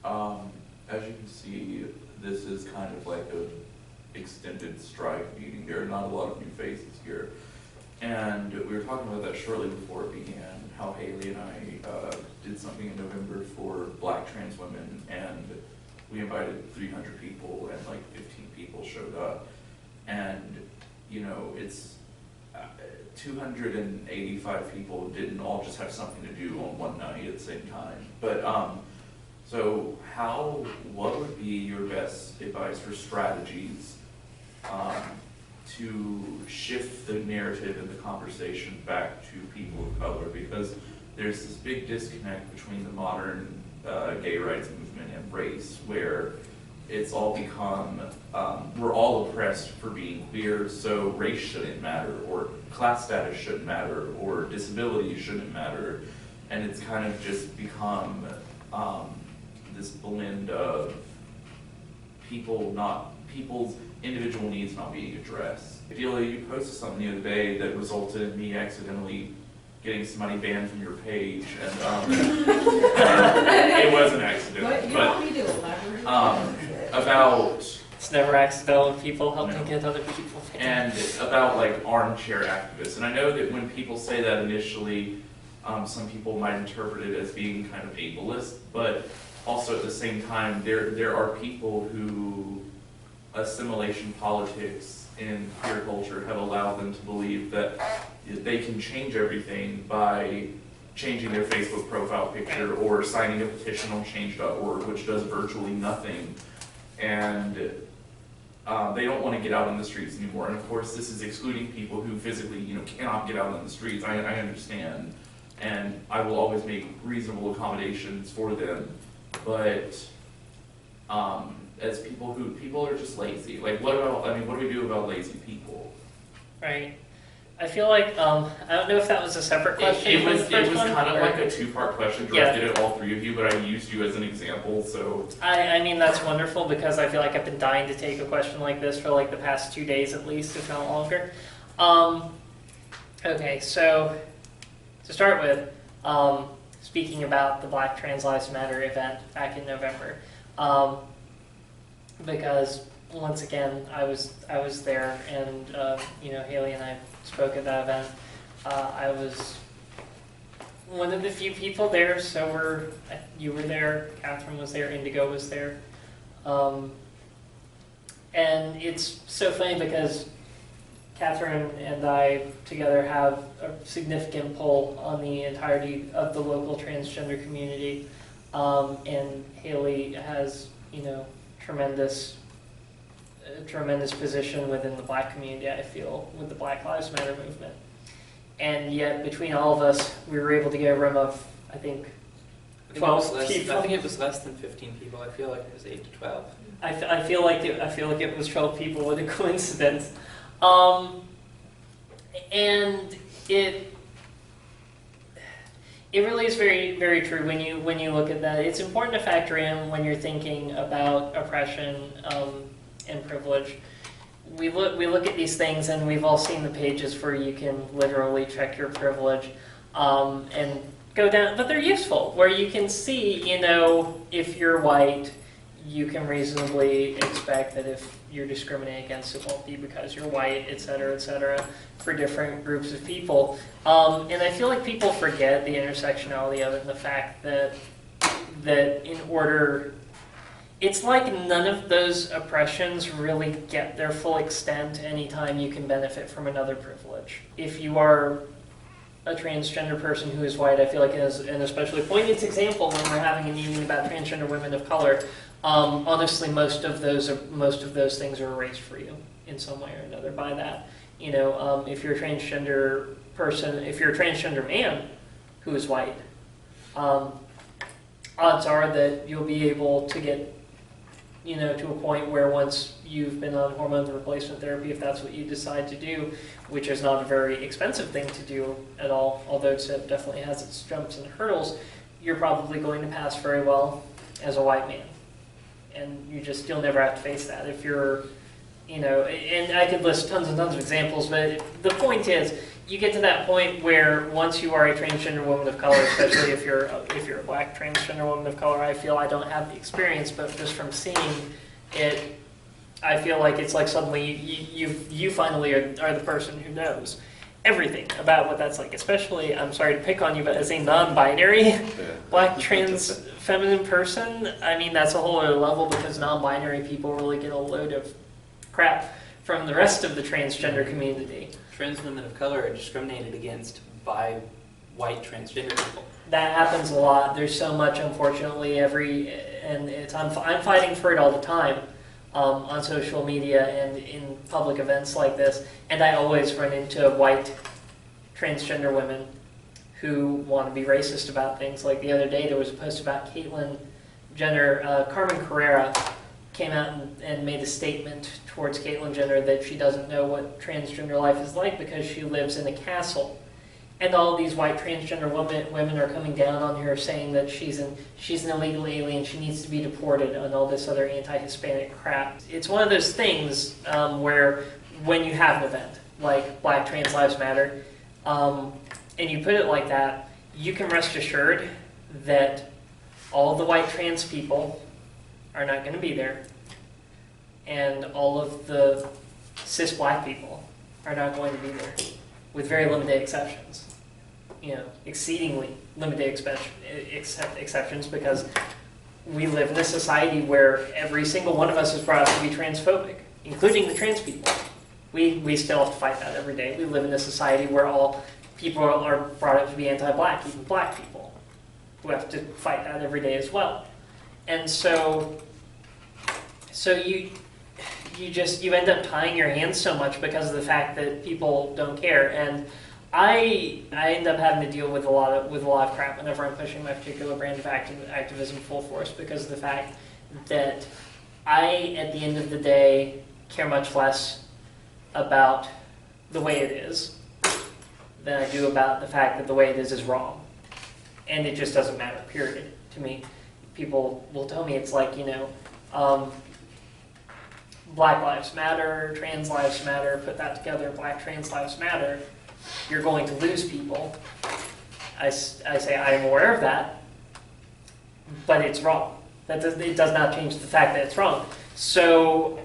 As you can see, this is kind of like a extended strike meeting. There are not a lot of new faces here. And we were talking about that shortly before it began, how Haley and I did something in November for Black trans women, and we invited 300 people and like 15 people showed up. And, you know, it's 285 people didn't all just have something to do on one night at the same time. But so what would be your best advice for strategies to shift the narrative and the conversation back to people of color? Because there's this big disconnect between the modern gay rights movement and race, where it's all become, we're all oppressed for being queer, so race shouldn't matter, or class status shouldn't matter, or disability shouldn't matter, and it's kind of just become this blend of people's individual needs not being addressed. Delia, you posted something the other day that resulted in me accidentally getting somebody banned from your page, and it was an accident. What? You want me to elaborate? About it's never accidental when people helping get other people banned. And about like armchair activists. And I know that when people say that initially, some people might interpret it as being kind of ableist, but also at the same time, there are people who assimilation politics in queer culture have allowed them to believe that they can change everything by changing their Facebook profile picture or signing a petition on change.org, which does virtually nothing. And they don't want to get out on the streets anymore. And of course, this is excluding people who physically, cannot get out on the streets. I understand. And I will always make reasonable accommodations for them. But as people are just lazy. Like, what do we do about lazy people? Right. I feel like, I don't know if that was a separate question. It was kind of like a two-part question directed at all three of you, but I used you as an example, so. I mean, that's wonderful, because I feel like I've been dying to take a question like this for like the past 2 days at least, if not longer. Okay, so to start with, speaking about the Black Trans Lives Matter event back in November, because once again, I was there, and Haley and I spoke at that event. I was one of the few people there, so you were there, Catherine was there, Indigo was there. And it's so funny because Catherine and I together have a significant pull on the entirety of the local transgender community. And Haley has, tremendous position within the Black community, I feel, with the Black Lives Matter movement. And yet, between all of us, we were able to get a room of, I think 12 people. I think it was less than 15 people. I feel like it was 8 to 12. I feel like it was 12 people. What a coincidence. And it really is very, very true when you look at that. It's important to factor in when you're thinking about oppression and privilege. We look at these things, and we've all seen the pages where you can literally check your privilege and go down, but they're useful, where you can see, if you're white, you can reasonably expect that if you're discriminated against, it won't be because you're white, et cetera, for different groups of people. And I feel like people forget the intersectionality of it, and the fact that in order, it's like none of those oppressions really get their full extent anytime you can benefit from another privilege. If you are a transgender person who is white, I feel like it is an especially poignant example when we're having a meeting about transgender women of color. Honestly, most of those things are erased for you in some way or another by that. If you're a transgender person, if you're a transgender man who is white, odds are that you'll be able to get, to a point where once you've been on hormone replacement therapy, if that's what you decide to do, which is not a very expensive thing to do at all, although it definitely has its jumps and hurdles, you're probably going to pass very well as a white man. And you'll never have to face that. If you're and I could list tons and tons of examples, but the point is, you get to that point where once you are a transgender woman of color, especially if you're a black transgender woman of color, I feel I don't have the experience, but just from seeing it, I feel like it's like suddenly you finally are the person who knows everything about what that's like. Especially, I'm sorry to pick on you, but as a non-binary black trans feminine person, I mean that's a whole other level, because non-binary people really get a load of crap from the rest of the transgender community. Trans women of color are discriminated against by white transgender people. That happens a lot. There's so much, unfortunately, and I'm fighting for it all the time on social media and in public events like this. And I always run into white transgender women who want to be racist about things. Like the other day, there was a post about Caitlyn Jenner. Carmen Carrera came out and made a statement towards Caitlyn Jenner that she doesn't know what transgender life is like because she lives in a castle. And all these white transgender women are coming down on her, saying that she's an illegal alien, she needs to be deported, and all this other anti-Hispanic crap. It's one of those things where when you have an event like Black Trans Lives Matter, and you put it like that, you can rest assured that all the white trans people are not going to be there, and all of the cis black people are not going to be there, with very limited exceptions. Exceedingly limited exceptions, because we live in a society where every single one of us is brought up to be transphobic, including the trans people. We still have to fight that every day. We live in a society where all people are brought up to be anti-black, even black people, who have to fight that every day as well. And so you end up tying your hands so much because of the fact that people don't care. And I end up having to deal with a lot of crap whenever I'm pushing my particular brand of activism full force, because of the fact that I, at the end of the day, care much less about the way it is than I do about the fact that the way it is wrong. And it just doesn't matter, period, to me. People will tell me it's like, Black Lives Matter, Trans Lives Matter, put that together, Black Trans Lives Matter, you're going to lose people. I say I am aware of that, but it's wrong. It does not change the fact that it's wrong. So,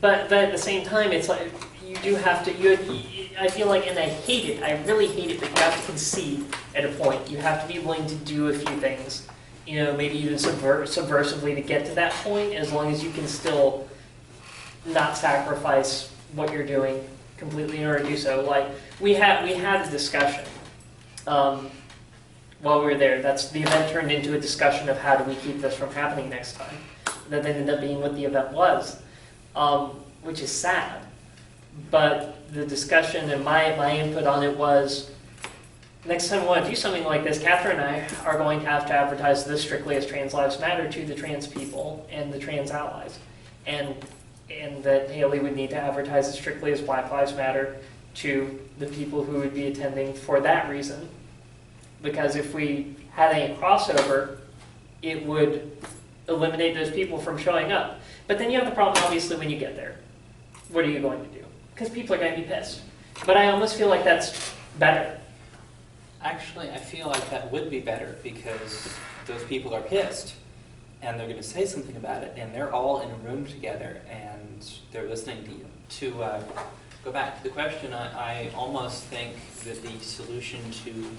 but at the same time, it's like you do have to. I feel like, and I hate it. I really hate it that you have to concede at a point. You have to be willing to do a few things, maybe even subversively to get to that point. As long as you can still not sacrifice what you're doing completely in order to do so. Like we had a discussion while we were there. The event turned into a discussion of how do we keep this from happening next time. That ended up being what the event was, which is sad. But the discussion and my input on it was, next time we want to do something like this, Catherine and I are going to have to advertise this strictly as Trans Lives Matter to the trans people and the trans allies. And that Haley would need to advertise it strictly as Black Lives Matter to the people who would be attending for that reason. Because if we had any crossover, it would eliminate those people from showing up. But then you have the problem, obviously, when you get there. What are you going to do? Because people are going to be pissed. But I almost feel like that's better. Actually, I feel like that would be better, because those people are pissed and they're going to say something about it, and they're all in a room together and they're listening to you. To go back to the question, I almost think that the solution to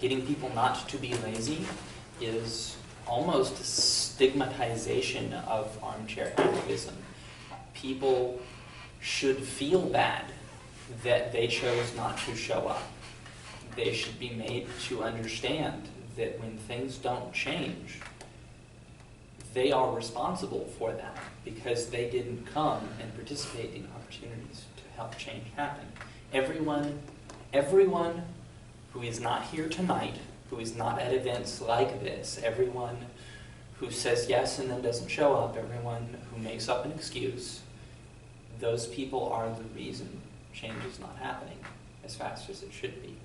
getting people not to be lazy is almost a stigmatization of armchair activism. People should feel bad that they chose not to show up. They should be made to understand that when things don't change, they are responsible for that because they didn't come and participate in opportunities to help change happen. Everyone who is not here tonight, who is not at events like this, everyone who says yes and then doesn't show up, everyone who makes up an excuse, those people are the reason change is not happening as fast as it should be.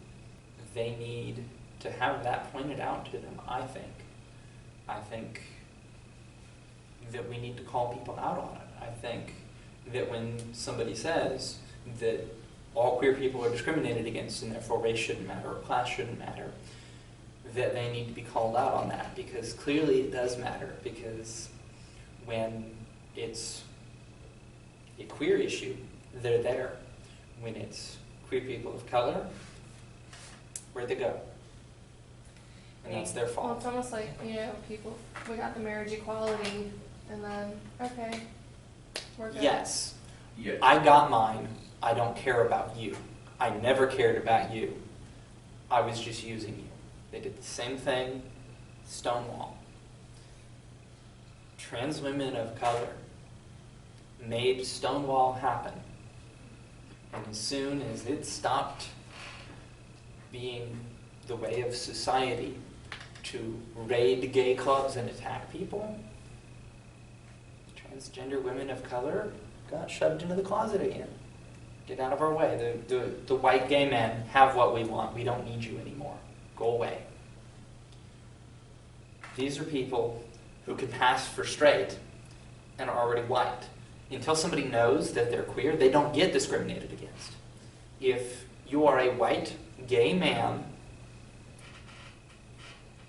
They need to have that pointed out to them, I think. I think that we need to call people out on it. I think that when somebody says that all queer people are discriminated against and therefore race shouldn't matter or class shouldn't matter, that they need to be called out on that, because clearly it does matter, because when it's a queer issue, they're there. When it's queer people of color, where'd they go? And that's their Well, fault. it's almost like, we got the marriage equality, and then, okay, we're good. Yes, Yeah. I got mine. I don't care about you. I never cared about you. I was just using you. They did the same thing, Stonewall. Trans women of color made Stonewall happen. And as soon as it stopped being the way of society to raid gay clubs and attack people, transgender women of color got shoved into the closet again. Get out of our way. The white gay men have what we want. We don't need you anymore. Go away. These are people who can pass for straight and are already white. Until somebody knows that they're queer, they don't get discriminated against. If you are a white gay man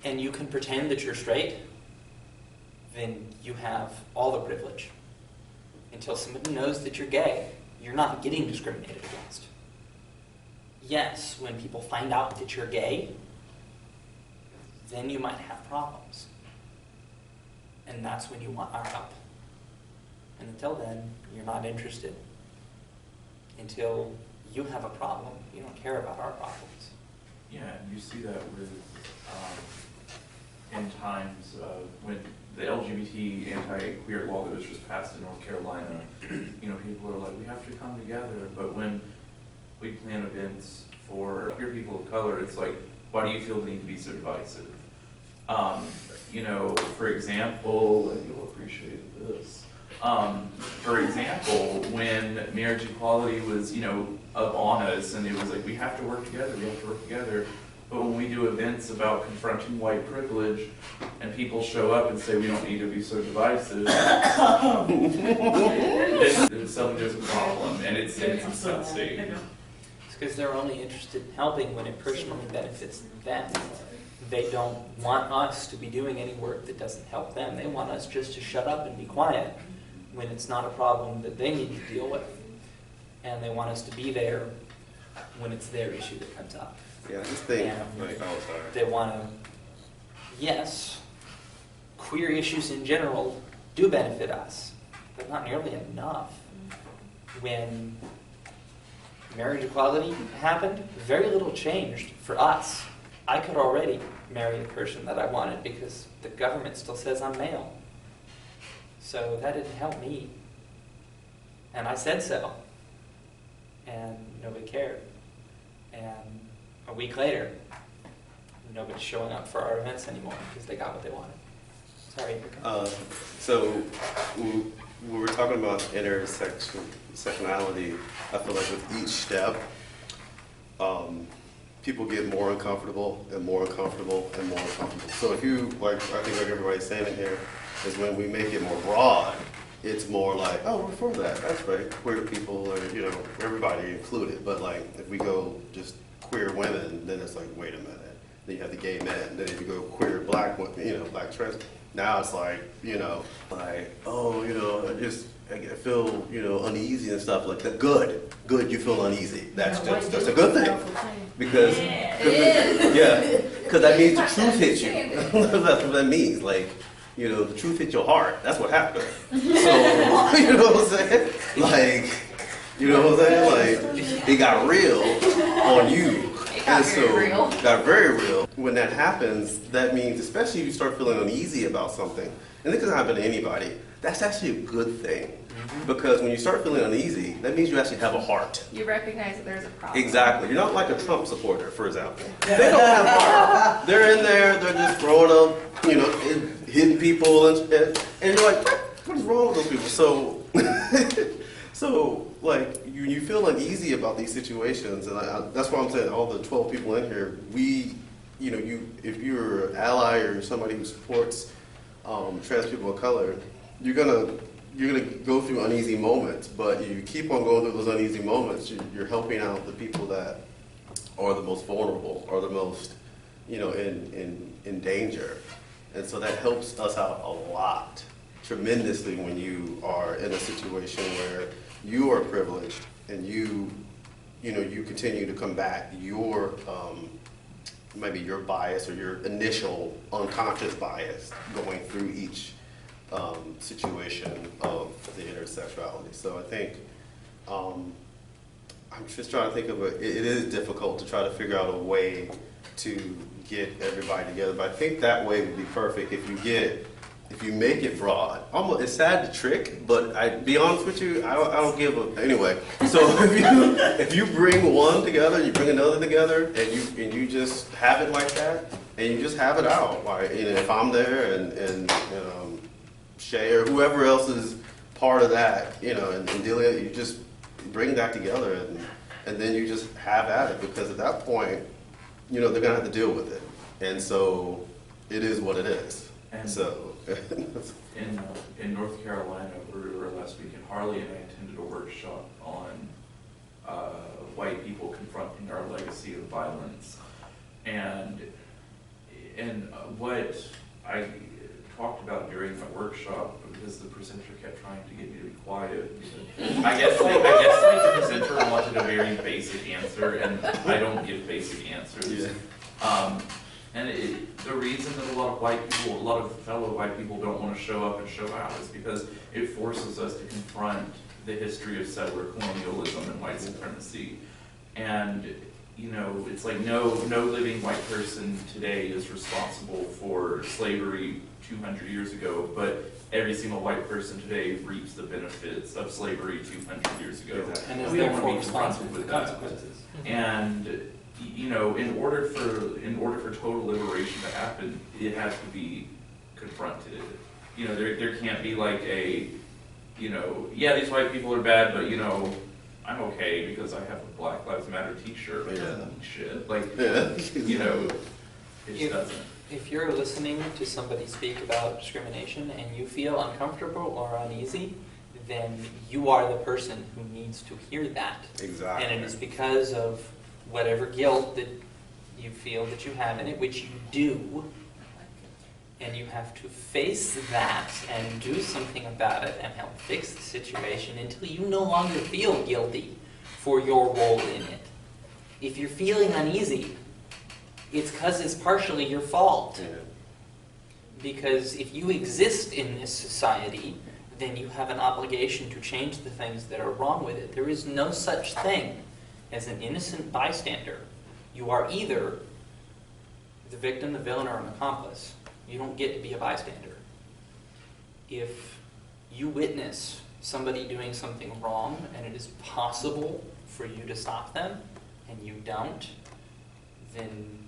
and you can pretend that you're straight, then you have all the privilege. Until somebody knows that you're gay, you're not getting discriminated against. Yes, when people find out that you're gay, then you might have problems. And that's when you want our help. And until then, you're not interested. Until you have a problem, you don't care about our problems. Yeah, and you see that with, in times when the LGBT anti-queer law that was just passed in North Carolina, people are like, we have to come together. But when we plan events for queer people of color, it's like, why do you feel the need to be so divisive? For example, and you'll appreciate this. For example, when marriage equality was, up on us, and it was like, we have to work together, But when we do events about confronting white privilege, and people show up and say we don't need to be so divisive, then suddenly there's a problem, and it's insensitive. It's because they're only interested in helping when it personally benefits them. They don't want us to be doing any work that doesn't help them. They want us just to shut up and be quiet when it's not a problem that they need to deal with. And they want us to be there when it's their issue that comes up. Yeah, I just think, And sorry. they want to, yes, queer issues in general do benefit us, but not nearly enough. When marriage equality happened, very little changed for us. I could already marry the person that I wanted because the government still says I'm male. So that didn't help me. And I said so. And nobody cared. And a week later, nobody's showing up for our events anymore because they got what they wanted. Sorry. So when we were talking about intersectionality, I feel like with each step, people get more uncomfortable and more uncomfortable and more uncomfortable. So if you, I think like everybody's saying in here, is when we make it more broad, it's more like, oh, we're for that, that's right. Queer people, or everybody included. But like, if we go just queer women, then it's like, wait a minute. Then you have the gay men. Then if you go queer black women, black trans, now it's like, I feel, uneasy and stuff like that. Good, you feel uneasy. That's a good thing. Because, because that means the truth hits you. That's what that means. Like, the truth hit your heart. That's what happened. So, you know what I'm saying? Like, Like, it got real on you. Got very real. When that happens, that means, especially if you start feeling uneasy about something, and this can happen to anybody, that's actually a good thing. Because when you start feeling uneasy, that means you actually have a heart. You recognize that there's a problem. Exactly. You're not like a Trump supporter, for example. They don't have heart. They're in there, they're just throwing up, hitting people, and you're like, what is wrong with those people? So like, you feel uneasy about these situations, and that's why I'm saying all the 12 people in here, if you're an ally or somebody who supports trans people of color, you're gonna you're gonna go through uneasy moments, but you keep on going through those uneasy moments, you're helping out the people that are the most vulnerable, or the most, in danger. And so that helps us out a lot, tremendously, when you are in a situation where you are privileged and you continue to combat your, maybe your bias or your initial unconscious bias going through each situation of the intersectionality. So I think, I'm just trying to think of it is difficult to try to figure out a way to get everybody together, but I think that way would be perfect if you make it broad. It's sad to trick, but be honest with you, I don't give a, anyway. So if you bring one together, and you bring another together, and you just have it like that, and you just have it out. Like, if I'm there and Shay or whoever else is part of that, and Delia, you just bring that together, and then you just have at it, because at that point, they're gonna have to deal with it, and so it is what it is. And so in North Carolina, we were last weekend, Harley and I attended a workshop on white people confronting our legacy of violence, and what I talked about during the workshop, because the presenter kept trying to get me to be quiet. I guess the presenter wanted a very basic answer, and I don't give basic answers. Yeah. And the reason that a lot of fellow white people don't want to show up and show out is because it forces us to confront the history of settler colonialism and white supremacy. And it's like no living white person today is responsible for slavery 200 years ago, but every single white person today reaps the benefits of slavery 200 years ago. And is we don't want therefore to be responsible confronted for with the that. consequences. And in order for total liberation to happen, it has to be confronted. There can't be like a, yeah, these white people are bad, but I'm okay because I have a Black Lives Matter T-shirt. Yeah. Shit, like Yeah. it just doesn't. If you're listening to somebody speak about discrimination and you feel uncomfortable or uneasy, then you are the person who needs to hear that. Exactly. And it is because of whatever guilt that you feel that you have in it, which you do, and you have to face that and do something about it and help fix the situation until you no longer feel guilty for your role in it. If you're feeling uneasy, it's because it's partially your fault. Yeah. Because if you exist in this society, then you have an obligation to change the things that are wrong with it. There is no such thing as an innocent bystander. You are either the victim, the villain, or an accomplice. You don't get to be a bystander. If you witness somebody doing something wrong and it is possible for you to stop them, and you don't, then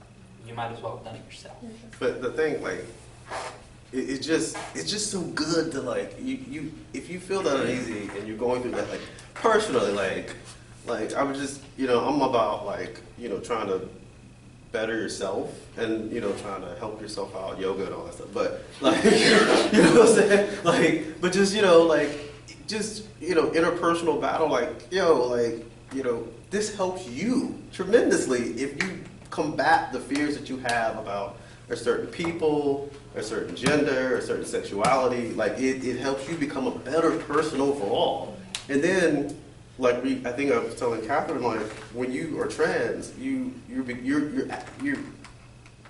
you might as well have done it yourself. But the thing, like, it's just so good to, like, you if you feel that uneasy and you're going through that, like, personally, like I would just, I'm about, like, trying to better yourself and, trying to help yourself out, yoga and all that stuff. But, like, what I'm saying? Like, but just, interpersonal battle, like, this helps you tremendously if you combat the fears that you have about a certain people, a certain gender, a certain sexuality. Like, it helps you become a better person overall. And then, like I think I was telling Catherine, like, when you are trans, you're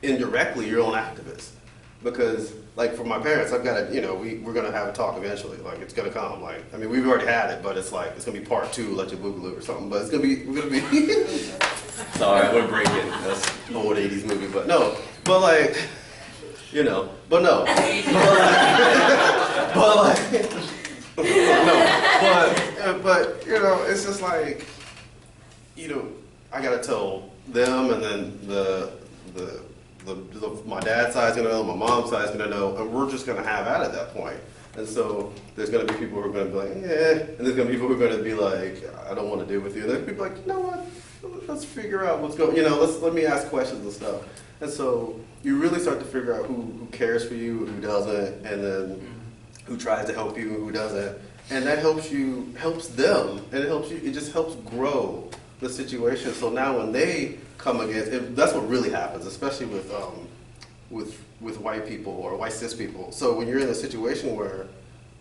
indirectly your own activist. Because, like, for my parents, I've got to, we're going to have a talk eventually. Like, it's going to come. Like, I mean, we've already had it, but it's like, it's going to be part 2, Let You Boogaloo or something. But we're going to be, sorry, I'm going to break it. That's an old 80s movie, but no. But, like, but no. But it's just like, I gotta tell them, and then my dad's side's gonna know, my mom's side's gonna know, and we're just gonna have at it at that point. And so there's gonna be people who are gonna be like, and there's gonna be people who are gonna be like, I don't want to deal with you. And there's people like, you know what? Let's figure out what's going. Let me ask questions and stuff. And so you really start to figure out who cares for you, who doesn't, and then who tries to help you, who doesn't. and that helps them, and it just helps grow the situation. So now when they come against, that's what really happens, especially with white people or white cis people. So when you're in a situation where,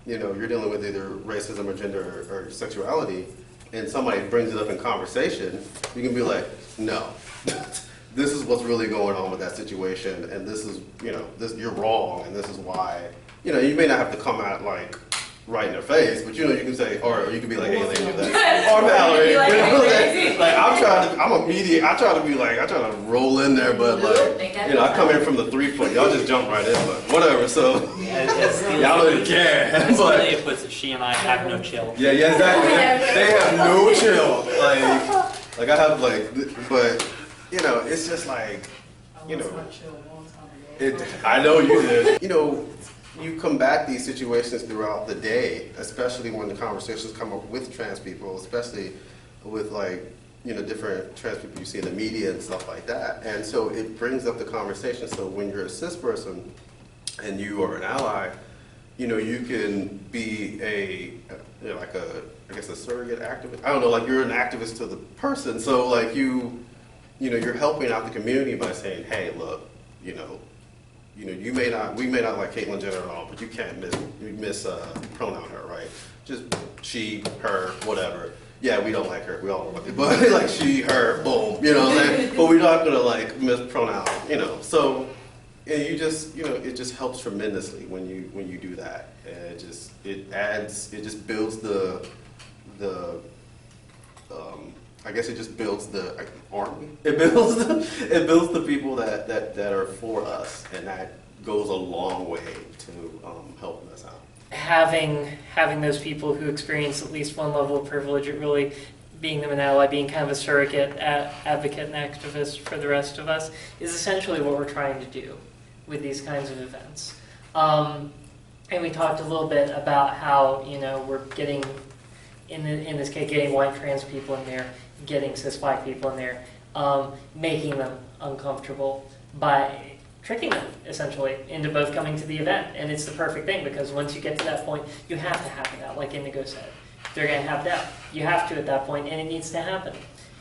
you know, you're dealing with either racism or gender or sexuality, and somebody brings it up in conversation, you can be like, no, this is what's really going on with that situation, and this is, you know, you're wrong, and this is why. You know, you may not have to come out like right in their face, but you know, you can say, or you can be like, hey, they do that. Or Valerie, you know, like I try to roll in there, but like, you know, I come in from the 3 foot, y'all just jump right in, but whatever, so, y'all don't even care. As But, Delia puts it, she and I have no chill. yeah, exactly, they have no chill, like I have but, you know, it's just like, you know, I know you did. You know, you combat these situations throughout the day, especially when the conversations come up with trans people, especially with like, you know, different trans people you see in the media and stuff like that. And so it brings up the conversation. So when you're a cis person and you are an ally, you know, you can be like I guess a surrogate activist. I don't know, like you're an activist to the person. So like you know, you're helping out the community by saying, hey, look, you know, we may not like Caitlyn Jenner at all, but you can't pronoun her, right? Just she, her, whatever. Yeah, we don't like her. We all don't like it, but like she, her, boom. You know what I'm saying? But we're not gonna like mispronounce. You know, so and you just, you know, it just helps tremendously when you do that, and it just builds the I guess it just builds the army. It builds the people that are for us, and that goes a long way to helping us out. Having those people who experience at least one level of privilege, it really being them an ally, being kind of a surrogate advocate and activist for the rest of us, is essentially what we're trying to do with these kinds of events. And we talked a little bit about how, you know, we're getting, in this case, getting white trans people in there, getting cis black people in there, making them uncomfortable by tricking them, essentially, into both coming to the event. And it's the perfect thing, because once you get to that point, you have to have that, like Indigo said. They're going to have doubt. You have to at that point, and it needs to happen.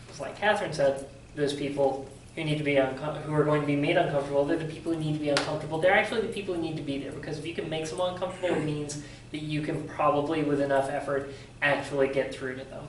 It's like Catherine said, those people who need to be who are going to be made uncomfortable, they're the people who need to be uncomfortable. They're actually the people who need to be there, because if you can make someone uncomfortable, it means that you can probably, with enough effort, actually get through to them.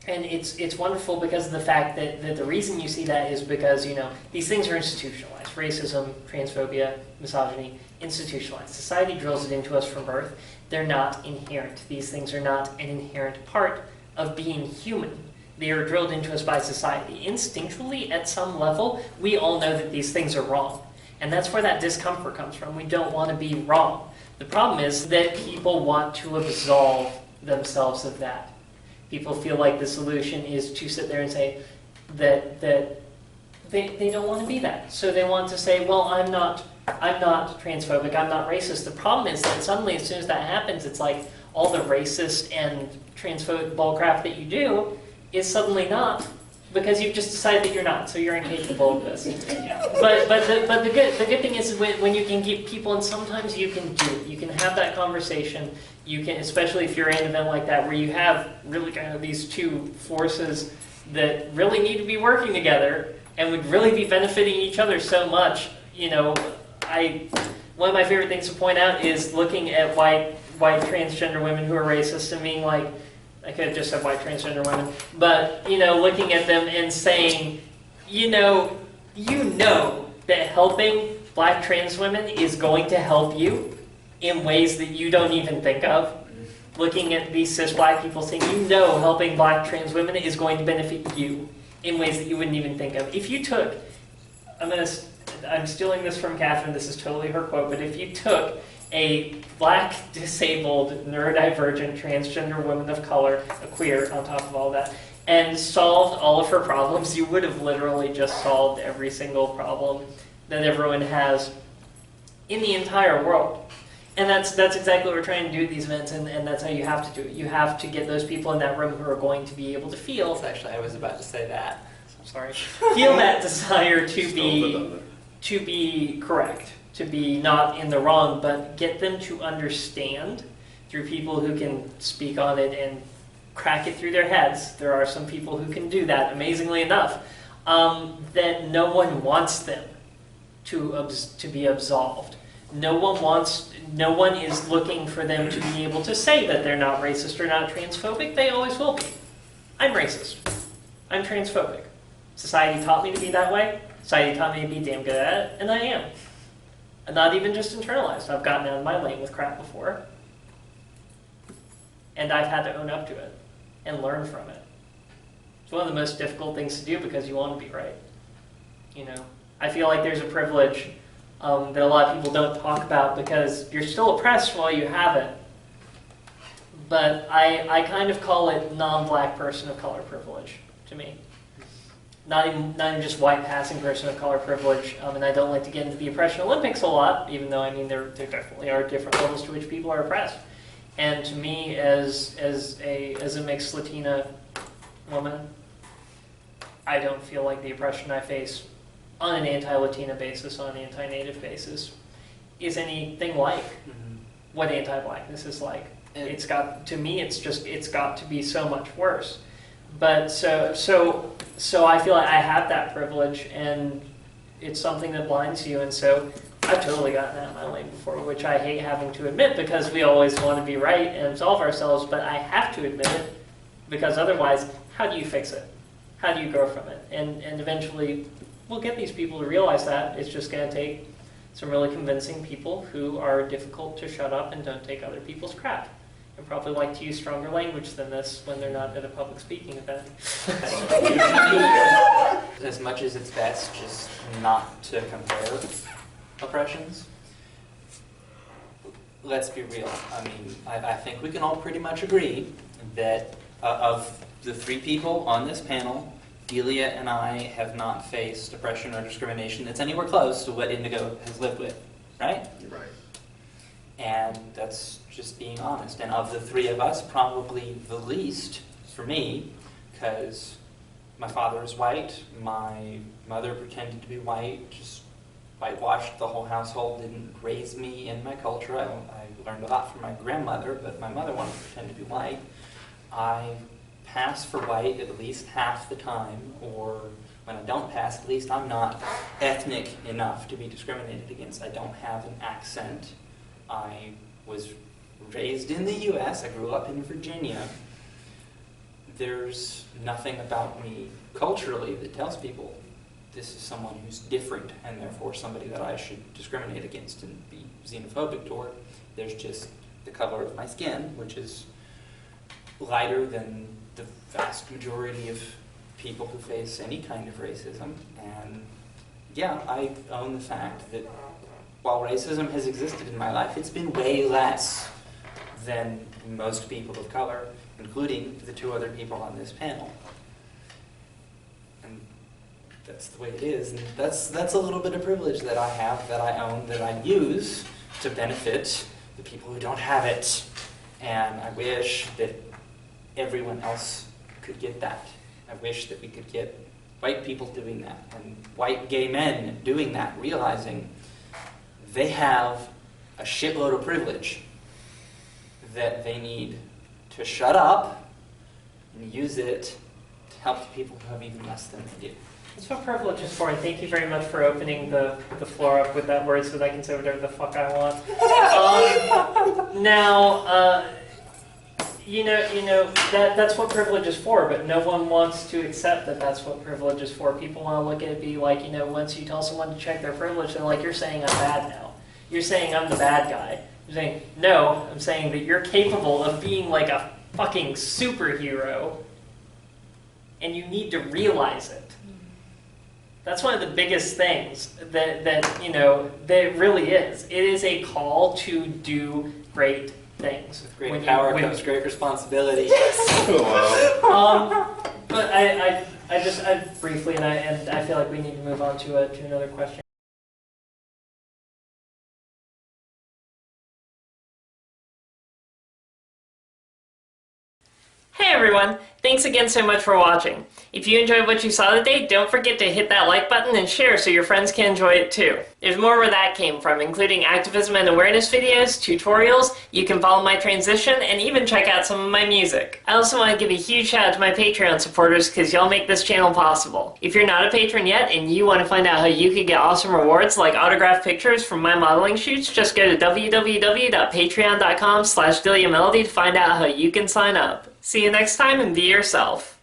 And it's wonderful because of the fact that the reason you see that is because, you know, these things are institutionalized. Racism, transphobia, misogyny, institutionalized. Society drills it into us from birth. They're not inherent. These things are not an inherent part of being human. They are drilled into us by society. Instinctually, at some level, we all know that these things are wrong. And that's where that discomfort comes from. We don't want to be wrong. The problem is that people want to absolve themselves of that. People feel like the solution is to sit there and say that they don't want to be that. So they want to say, well, I'm not transphobic, I'm not racist. The problem is that suddenly, as soon as that happens, it's like all the racist and transphobic bullcrap that you do is suddenly not, because you've just decided that you're not, so you're incapable of this. But the good thing is when you can get people, and sometimes you can have that conversation. You can, especially if you're in an event like that where you have really kind of these two forces that really need to be working together and would really be benefiting each other so much. You know, one of my favorite things to point out is looking at white transgender women who are racist and being like, I could have just said white transgender women, but, you know, looking at them and saying, you know that helping black trans women is going to help you in ways that you don't even think of. Looking at these cis black people saying, helping black trans women is going to benefit you in ways that you wouldn't even think of. If you took, I'm stealing this from Catherine, this is totally her quote, but if you took a black, disabled, neurodivergent, transgender woman of color, a queer on top of all that, and solved all of her problems, you would have literally just solved every single problem that everyone has in the entire world. And that's exactly what we're trying to do at these events, and that's how you have to do it. You have to get those people in that room who are going to be able to feel. Actually, I was about to say that. I'm sorry. Feel that desire to be correct, to be not in the wrong, but get them to understand through people who can speak on it and crack it through their heads. There are some people who can do that, amazingly enough, that no one wants them to be absolved. No one is looking for them to be able to say that they're not racist or not transphobic. They always will be. I'm racist. I'm transphobic. Society taught me to be that way. Society taught me to be damn good at it, and I am. And not even just internalized. I've gotten out of my lane with crap before. And I've had to own up to it and learn from it. It's one of the most difficult things to do because you want to be right. You know, I feel like there's a privilege that a lot of people don't talk about because you're still oppressed while you have it. But I kind of call it non-black person of color privilege to me. Not even just white passing person of color privilege. And I don't like to get into the oppression Olympics a lot, even though I mean there definitely are different levels to which people are oppressed. And to me, as a mixed Latina woman, I don't feel like the oppression I face on an anti-Latina basis, on an anti-Native basis, is anything like what anti-blackness is like. It's got to be so much worse. But so I feel like I have that privilege, and it's something that blinds you. And so I've totally gotten out of my lane before, which I hate having to admit because we always want to be right and absolve ourselves. But I have to admit it because otherwise, how do you fix it? How do you grow from it? And eventually, we'll get these people to realize that. It's just going to take some really convincing people who are difficult to shut up and don't take other people's crap. And probably like to use stronger language than this when they're not at a public speaking event. As much as it's best just not to compare oppressions, let's be real. I mean, I think we can all pretty much agree that of the three people on this panel, Delia and I have not faced oppression or discrimination that's anywhere close to what Indigo has lived with, right? Right. And that's just being honest. And of the three of us, probably the least for me, because my father is white, my mother pretended to be white, just whitewashed the whole household, didn't raise me in my culture. I learned a lot from my grandmother, but my mother wanted to pretend to be white. I pass for white at least half the time, or when I don't pass, at least I'm not ethnic enough to be discriminated against. I don't have an accent. I was raised in the US, I grew up in Virginia. There's nothing about me culturally that tells people this is someone who's different and therefore somebody that I should discriminate against and be xenophobic toward. There's just the color of my skin, which is lighter than the vast majority of people who face any kind of racism. And yeah, I own the fact that while racism has existed in my life, it's been way less than most people of color, including the two other people on this panel. And that's the way it is. And that's a little bit of privilege that I have, that I own, that I use to benefit the people who don't have it. And I wish that everyone else could get that. I wish that we could get white people doing that, and white gay men doing that, realizing they have a shitload of privilege that they need to shut up and use it to help the people who have even less than they do. That's what privilege is for, and thank you very much for opening the floor up with that word so that I can say whatever the fuck I want. That's what privilege is for, but no one wants to accept that that's what privilege is for. People want to look at it and be like, once you tell someone to check their privilege, they're like, you're saying I'm bad now. You're saying I'm the bad guy. You're saying, no, I'm saying that you're capable of being like a fucking superhero, and you need to realize it. That's one of the biggest things that really is. It is a call to do great things. With great power comes great responsibility. But I briefly, and I feel like we need to move on to another question. Hey everyone! Thanks again so much for watching. If you enjoyed what you saw today, don't forget to hit that like button and share so your friends can enjoy it too. There's more where that came from, including activism and awareness videos, tutorials, you can follow my transition, and even check out some of my music. I also want to give a huge shout out to my Patreon supporters because y'all make this channel possible. If you're not a patron yet and you want to find out how you can get awesome rewards like autographed pictures from my modeling shoots, just go to www.patreon.com/DeliaMelody to find out how you can sign up. See you next time and be yourself.